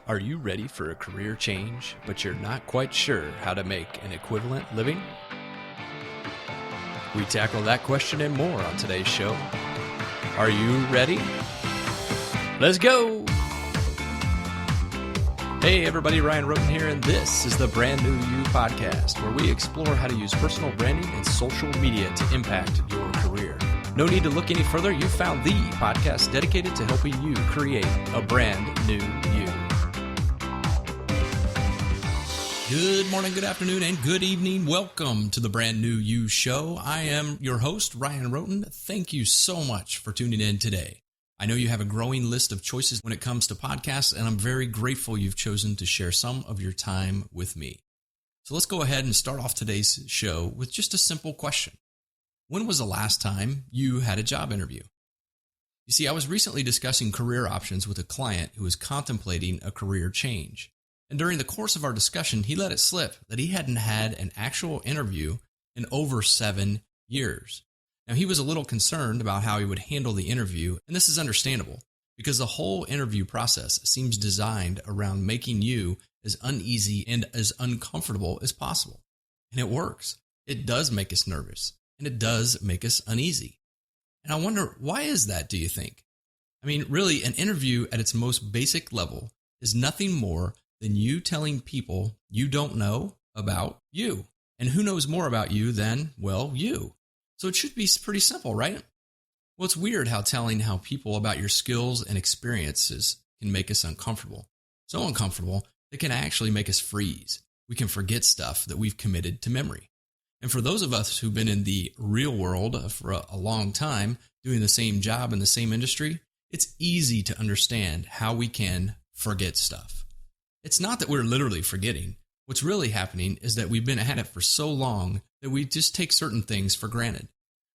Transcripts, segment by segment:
Are you ready for a career change, but you're not quite sure how to make an equivalent living? We tackle that question and more on today's show. Are you ready? Let's go! Hey everybody, Ryan Roten here, and this is the Brand New You podcast, where we explore how to use personal branding and social media to impact your career. No need to look any further. You found the podcast dedicated to helping you create a brand new you. Good morning, good afternoon, and good evening. Welcome to the Brand New You show. I am your host, Ryan Roten. Thank you so much for tuning in today. I know you have a growing list of choices when it comes to podcasts, and I'm very grateful you've chosen to share some of your time with me. So let's go ahead and start off today's show with just a simple question. When was the last time you had a job interview? You see, I was recently discussing career options with a client who was contemplating a career change. And during the course of our discussion, he let it slip that he hadn't had an actual interview in over 7 years. Now, he was a little concerned about how he would handle the interview, and this is understandable because the whole interview process seems designed around making you as uneasy and as uncomfortable as possible. And it works. It does make us nervous, and it does make us uneasy. And I wonder, why is that, do you think? I mean, really, an interview at its most basic level is nothing more than you telling people you don't know about you. And who knows more about you than, well, you. So it should be pretty simple, right? Well, it's weird how telling how people about your skills and experiences can make us uncomfortable. So uncomfortable, it can actually make us freeze. We can forget stuff that we've committed to memory. And for those of us who've been in the real world for a long time, doing the same job in the same industry, it's easy to understand how we can forget stuff. It's not that we're literally forgetting. What's really happening is that we've been at it for so long that we just take certain things for granted.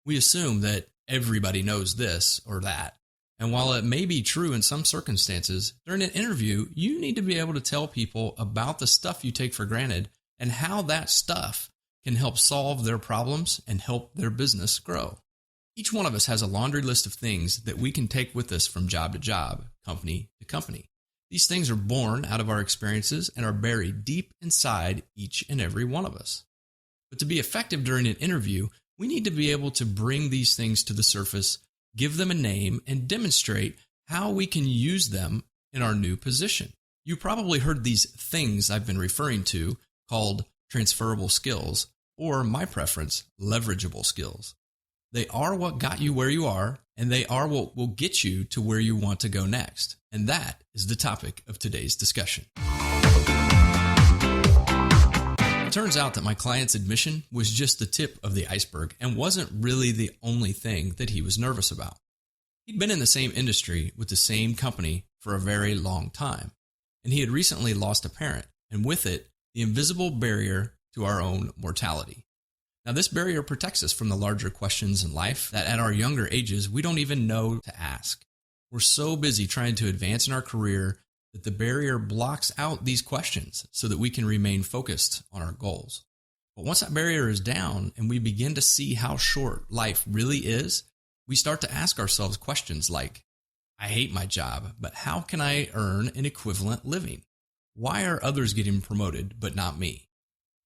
We assume that everybody knows this or that. And while it may be true in some circumstances, during an interview, you need to be able to tell people about the stuff you take for granted and how that stuff can help solve their problems and help their business grow. Each one of us has a laundry list of things that we can take with us from job to job, company to company. These things are born out of our experiences and are buried deep inside each and every one of us. But to be effective during an interview, we need to be able to bring these things to the surface, give them a name, and demonstrate how we can use them in our new position. You probably heard these things I've been referring to called transferable skills, or my preference, leverageable skills. They are what got you where you are, and they are what will get you to where you want to go next. And that is the topic of today's discussion. It turns out that my client's admission was just the tip of the iceberg and wasn't really the only thing that he was nervous about. He'd been in the same industry with the same company for a very long time, and he had recently lost a parent, and with it, the invisible barrier to our own mortality. Now, this barrier protects us from the larger questions in life that at our younger ages, we don't even know to ask. We're so busy trying to advance in our career that the barrier blocks out these questions so that we can remain focused on our goals. But once that barrier is down and we begin to see how short life really is, we start to ask ourselves questions like, I hate my job, but how can I earn an equivalent living? Why are others getting promoted but not me?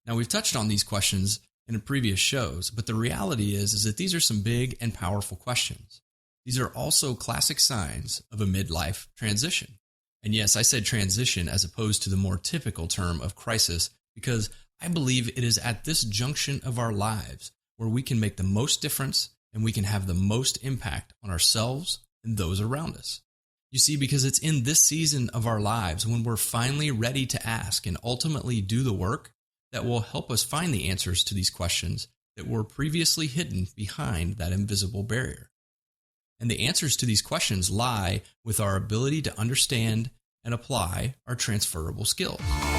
Now, we've touched on these questions in previous shows, but the reality is that these are some big and powerful questions. These are also classic signs of a midlife transition. And yes, I said transition as opposed to the more typical term of crisis because I believe it is at this junction of our lives where we can make the most difference and we can have the most impact on ourselves and those around us. You see, because it's in this season of our lives when we're finally ready to ask and ultimately do the work that will help us find the answers to these questions that were previously hidden behind that invisible barrier. And the answers to these questions lie with our ability to understand and apply our transferable skills. Now,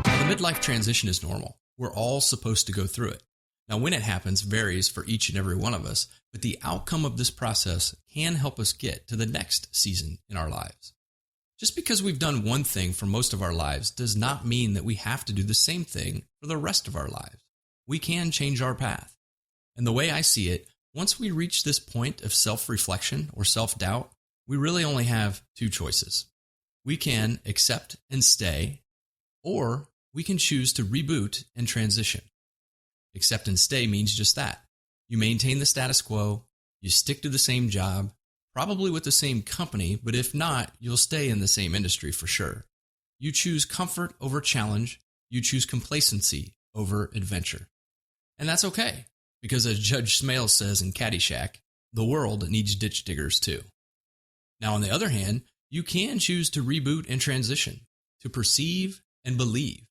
the midlife transition is normal. We're all supposed to go through it. Now, when it happens varies for each and every one of us, but the outcome of this process can help us get to the next season in our lives. Just because we've done one thing for most of our lives does not mean that we have to do the same thing for the rest of our lives. We can change our path. And the way I see it, once we reach this point of self-reflection or self-doubt, we really only have two choices. We can accept and stay, or we can choose to reboot and transition. Accept and stay means just that. You maintain the status quo, you stick to the same job, probably with the same company, but if not, you'll stay in the same industry for sure. You choose comfort over challenge, you choose complacency over adventure. And that's okay, because as Judge Smales says in Caddyshack, the world needs ditch diggers too. Now, on the other hand, you can choose to reboot and transition, to perceive and believe.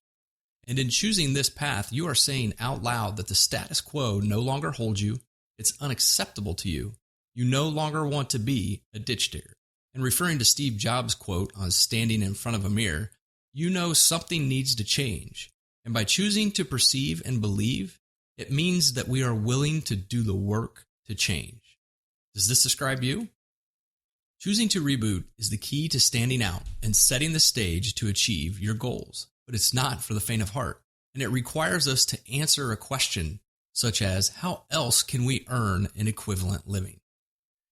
And in choosing this path, you are saying out loud that the status quo no longer holds you, it's unacceptable to you, you no longer want to be a ditch digger. And referring to Steve Jobs' quote on standing in front of a mirror, you know something needs to change. And by choosing to perceive and believe, it means that we are willing to do the work to change. Does this describe you? Choosing to reboot is the key to standing out and setting the stage to achieve your goals. But it's not for the faint of heart, and it requires us to answer a question such as, how else can we earn an equivalent living?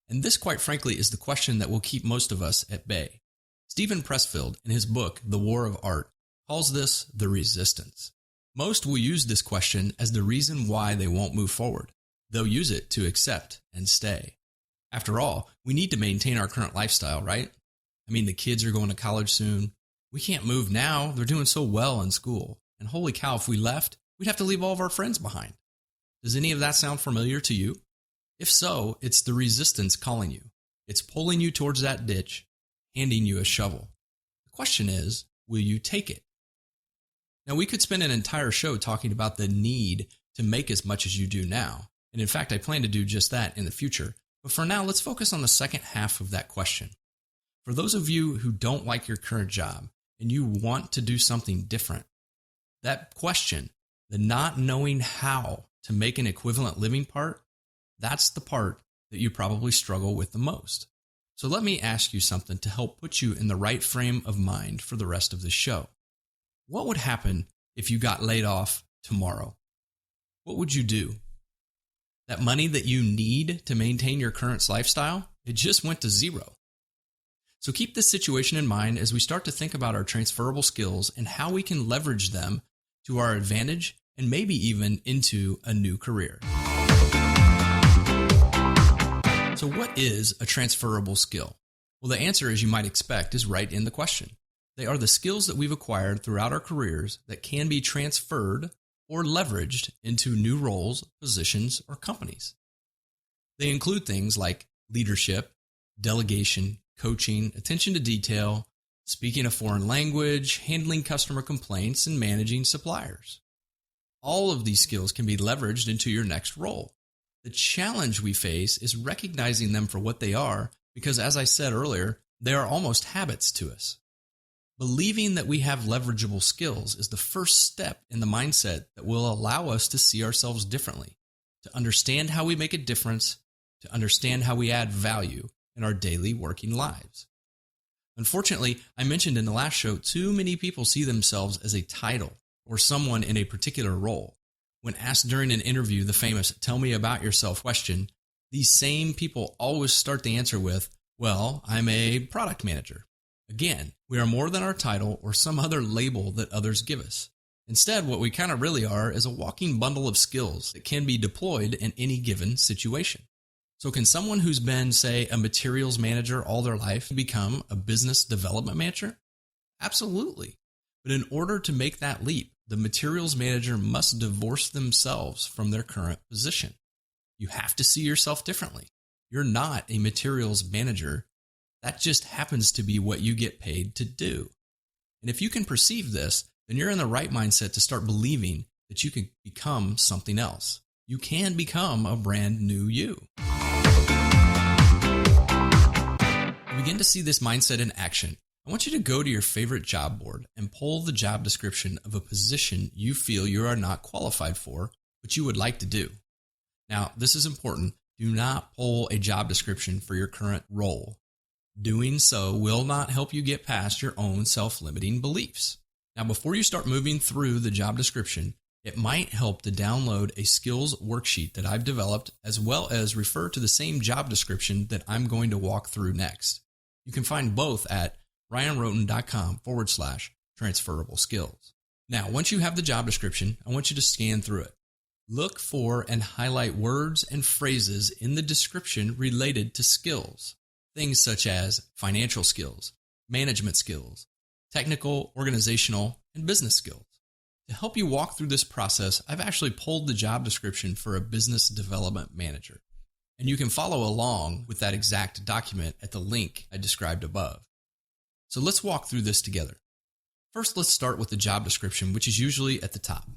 And this, quite frankly, is the question that will keep most of us at bay. Stephen Pressfield, in his book, The War of Art, calls this the resistance. Most will use this question as the reason why they won't move forward. They'll use it to accept and stay. After all, we need to maintain our current lifestyle, right? I mean, the kids are going to college soon. We can't move now. They're doing so well in school. And holy cow, if we left, we'd have to leave all of our friends behind. Does any of that sound familiar to you? If so, it's the resistance calling you. It's pulling you towards that ditch, handing you a shovel. The question is, will you take it? Now, we could spend an entire show talking about the need to make as much as you do now. And in fact, I plan to do just that in the future. But for now, let's focus on the second half of that question. For those of you who don't like your current job, and you want to do something different, that question, the not knowing how to make an equivalent living part, that's the part that you probably struggle with the most. So let me ask you something to help put you in the right frame of mind for the rest of the show. What would happen if you got laid off tomorrow? What would you do? That money that you need to maintain your current lifestyle, it just went to zero. So keep this situation in mind as we start to think about our transferable skills and how we can leverage them to our advantage and maybe even into a new career. So what is a transferable skill? Well, the answer, as you might expect, is right in the question. They are the skills that we've acquired throughout our careers that can be transferred or leveraged into new roles, positions, or companies. They include things like leadership, delegation, coaching, attention to detail, speaking a foreign language, handling customer complaints, and managing suppliers. All of these skills can be leveraged into your next role. The challenge we face is recognizing them for what they are because, as I said earlier, they are almost habits to us. Believing that we have leverageable skills is the first step in the mindset that will allow us to see ourselves differently, to understand how we make a difference, to understand how we add value in our daily working lives. Unfortunately, I mentioned in the last show, too many people see themselves as a title or someone in a particular role. When asked during an interview the famous "tell me about yourself" question, these same people always start the answer with, "Well, I'm a product manager." Again, we are more than our title or some other label that others give us. Instead, what we kind of really are is a walking bundle of skills that can be deployed in any given situation. So can someone who's been, say, a materials manager all their life become a business development manager? Absolutely. But in order to make that leap, the materials manager must divorce themselves from their current position. You have to see yourself differently. You're not a materials manager. That just happens to be what you get paid to do. And if you can perceive this, then you're in the right mindset to start believing that you can become something else. You can become a brand new you. To begin to see this mindset in action, I want you to go to your favorite job board and pull the job description of a position you feel you are not qualified for, but you would like to do. Now, this is important. Do not pull a job description for your current role. Doing so will not help you get past your own self-limiting beliefs. Now, before you start moving through the job description, it might help to download a skills worksheet that I've developed, as well as refer to the same job description that I'm going to walk through next. You can find both at ryanroten.com/transferable skills. Now, once you have the job description, I want you to scan through it. Look for and highlight words and phrases in the description related to skills. Things such as financial skills, management skills, technical, organizational, and business skills. To help you walk through this process, I've actually pulled the job description for a business development manager. And you can follow along with that exact document at the link I described above. So let's walk through this together. First, let's start with the job description, which is usually at the top.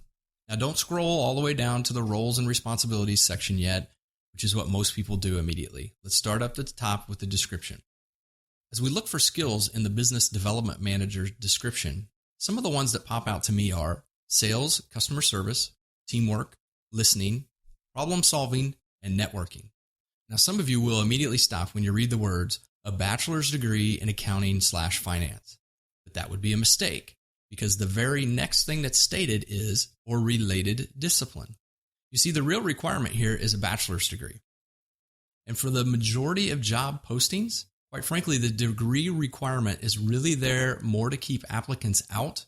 Now, don't scroll all the way down to the roles and responsibilities section yet, which is what most people do immediately. Let's start up at the top with the description. As we look for skills in the business development manager description, some of the ones that pop out to me are sales, customer service, teamwork, listening, problem solving, and networking. Now, some of you will immediately stop when you read the words, a bachelor's degree in accounting/finance. But that would be a mistake because the very next thing that's stated is, or related discipline. You see, the real requirement here is a bachelor's degree. And for the majority of job postings, quite frankly, the degree requirement is really there more to keep applicants out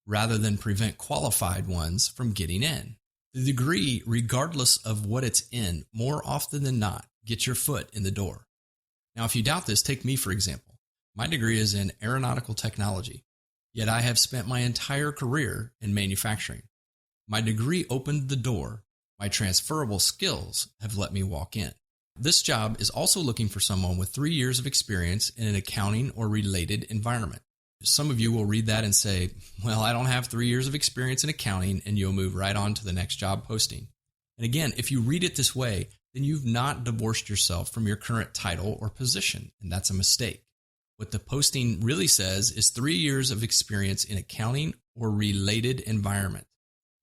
rather than prevent qualified ones from getting in. The degree, regardless of what it's in, more often than not, gets your foot in the door. Now, if you doubt this, take me for example. My degree is in aeronautical technology, yet I have spent my entire career in manufacturing. My degree opened the door. My transferable skills have let me walk in. This job is also looking for someone with 3 years of experience in an accounting or related environment. Some of you will read that and say, well, I don't have 3 years of experience in accounting, and you'll move right on to the next job posting. And again, if you read it this way, then you've not divorced yourself from your current title or position, and that's a mistake. What the posting really says is 3 years of experience in accounting or related environment.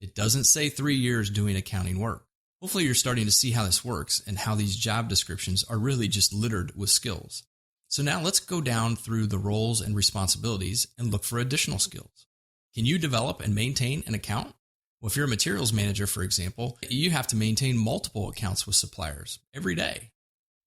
It doesn't say 3 years doing accounting work. Hopefully you're starting to see how this works and how these job descriptions are really just littered with skills. So now let's go down through the roles and responsibilities and look for additional skills. Can you develop and maintain an account? Well, if you're a materials manager, for example, you have to maintain multiple accounts with suppliers every day.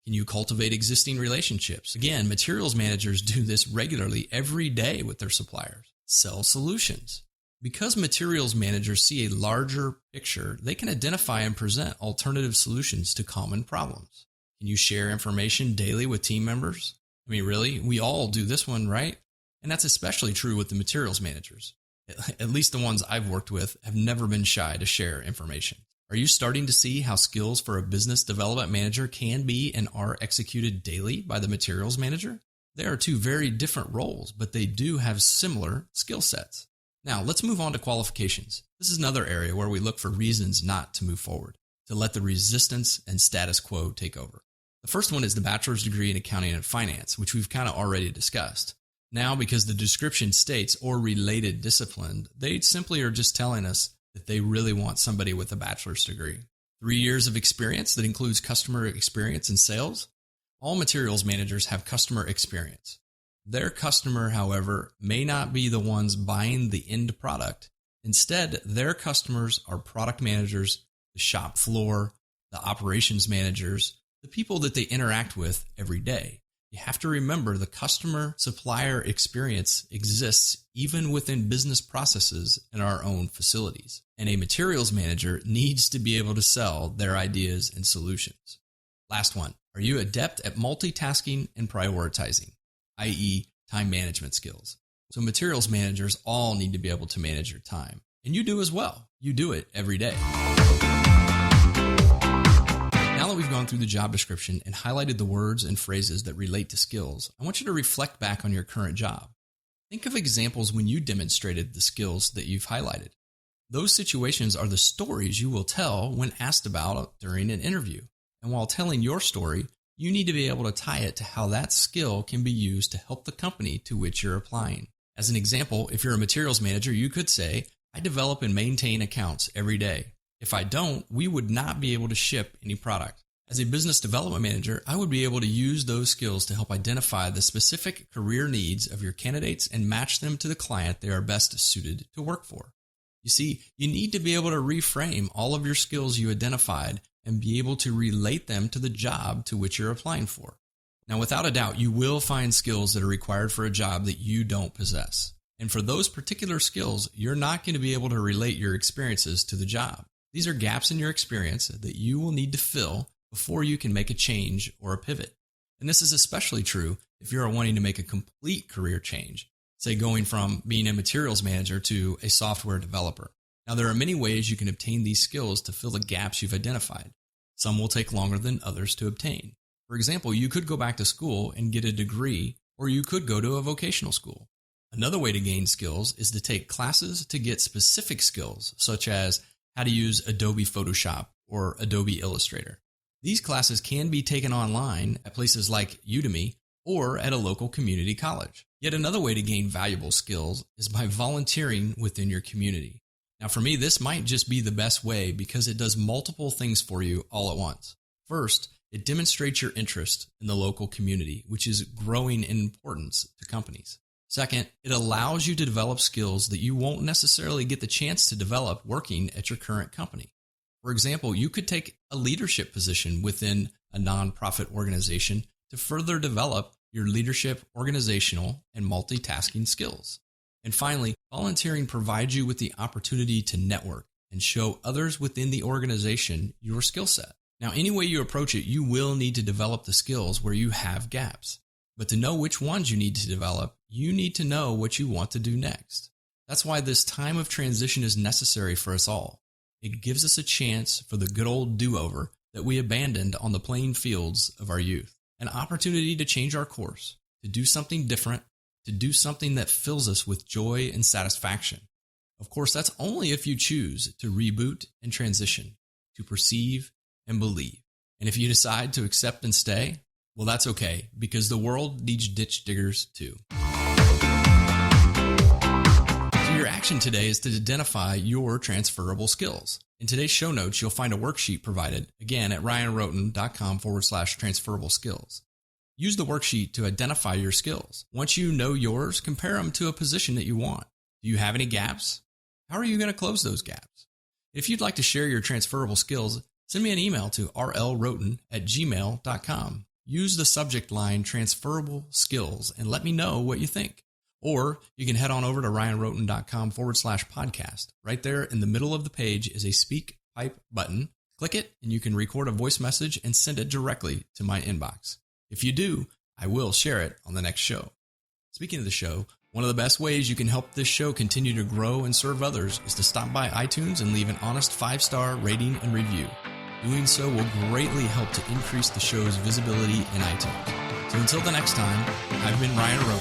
Can you cultivate existing relationships? Again, materials managers do this regularly every day with their suppliers. Sell solutions. Because materials managers see a larger picture, they can identify and present alternative solutions to common problems. Can you share information daily with team members? I mean, really, we all do this one, right? And that's especially true with the materials managers. At least the ones I've worked with have never been shy to share information. Are you starting to see how skills for a business development manager can be and are executed daily by the materials manager? They are two very different roles, but they do have similar skill sets. Now, let's move on to qualifications. This is another area where we look for reasons not to move forward, to let the resistance and status quo take over. The first one is the bachelor's degree in accounting and finance, which we've kind of already discussed. Now, because the description states or related discipline, they simply are just telling us that they really want somebody with a bachelor's degree. 3 years of experience that includes customer experience in sales. All materials managers have customer experience. Their customer, however, may not be the ones buying the end product. Instead, their customers are product managers, the shop floor, the operations managers, the people that they interact with every day. You have to remember the customer-supplier experience exists even within business processes in our own facilities. And a materials manager needs to be able to sell their ideas and solutions. Last one, are you adept at multitasking and prioritizing, i.e. time management skills? So materials managers all need to be able to manage your time. And you do as well. You do it every day. Now that we've gone through the job description and highlighted the words and phrases that relate to skills, I want you to reflect back on your current job. Think of examples when you demonstrated the skills that you've highlighted. Those situations are the stories you will tell when asked about during an interview. And while telling your story, you need to be able to tie it to how that skill can be used to help the company to which you're applying. As an example, if you're a materials manager, you could say, I develop and maintain accounts every day. If I don't, we would not be able to ship any product. As a business development manager, I would be able to use those skills to help identify the specific career needs of your candidates and match them to the client they are best suited to work for. You see, you need to be able to reframe all of your skills you identified and be able to relate them to the job to which you're applying for. Now, without a doubt, you will find skills that are required for a job that you don't possess. And for those particular skills, you're not going to be able to relate your experiences to the job. These are gaps in your experience that you will need to fill before you can make a change or a pivot. And this is especially true if you're wanting to make a complete career change, say going from being a materials manager to a software developer. Now, there are many ways you can obtain these skills to fill the gaps you've identified. Some will take longer than others to obtain. For example, you could go back to school and get a degree, or you could go to a vocational school. Another way to gain skills is to take classes to get specific skills, such as how to use Adobe Photoshop or Adobe Illustrator. These classes can be taken online at places like Udemy or at a local community college. Yet another way to gain valuable skills is by volunteering within your community. Now, for me, this might just be the best way because it does multiple things for you all at once. First, it demonstrates your interest in the local community, which is growing in importance to companies. Second, it allows you to develop skills that you won't necessarily get the chance to develop working at your current company. For example, you could take a leadership position within a nonprofit organization to further develop your leadership, organizational, and multitasking skills. And finally, volunteering provides you with the opportunity to network and show others within the organization your skill set. Now, any way you approach it, you will need to develop the skills where you have gaps. But to know which ones you need to develop, you need to know what you want to do next. That's why this time of transition is necessary for us all. It gives us a chance for the good old do-over that we abandoned on the playing fields of our youth. An opportunity to change our course, to do something different, to do something that fills us with joy and satisfaction. Of course, that's only if you choose to reboot and transition, to perceive and believe. And if you decide to accept and stay, well, that's okay, because the world needs ditch diggers too. So your action today is to identify your transferable skills. In today's show notes, you'll find a worksheet provided, again, at ryanroten.com/transferable skills. Use the worksheet to identify your skills. Once you know yours, compare them to a position that you want. Do you have any gaps? How are you going to close those gaps? If you'd like to share your transferable skills, send me an email to rlroten@gmail.com. Use the subject line transferable skills and let me know what you think. Or you can head on over to ryanroten.com/podcast. Right there in the middle of the page is a speak pipe button. Click it and you can record a voice message and send it directly to my inbox. If you do, I will share it on the next show. Speaking of the show, one of the best ways you can help this show continue to grow and serve others is to stop by iTunes and leave an honest 5-star rating and review. Doing so will greatly help to increase the show's visibility in iTunes. So until the next time, I've been Ryan Roten.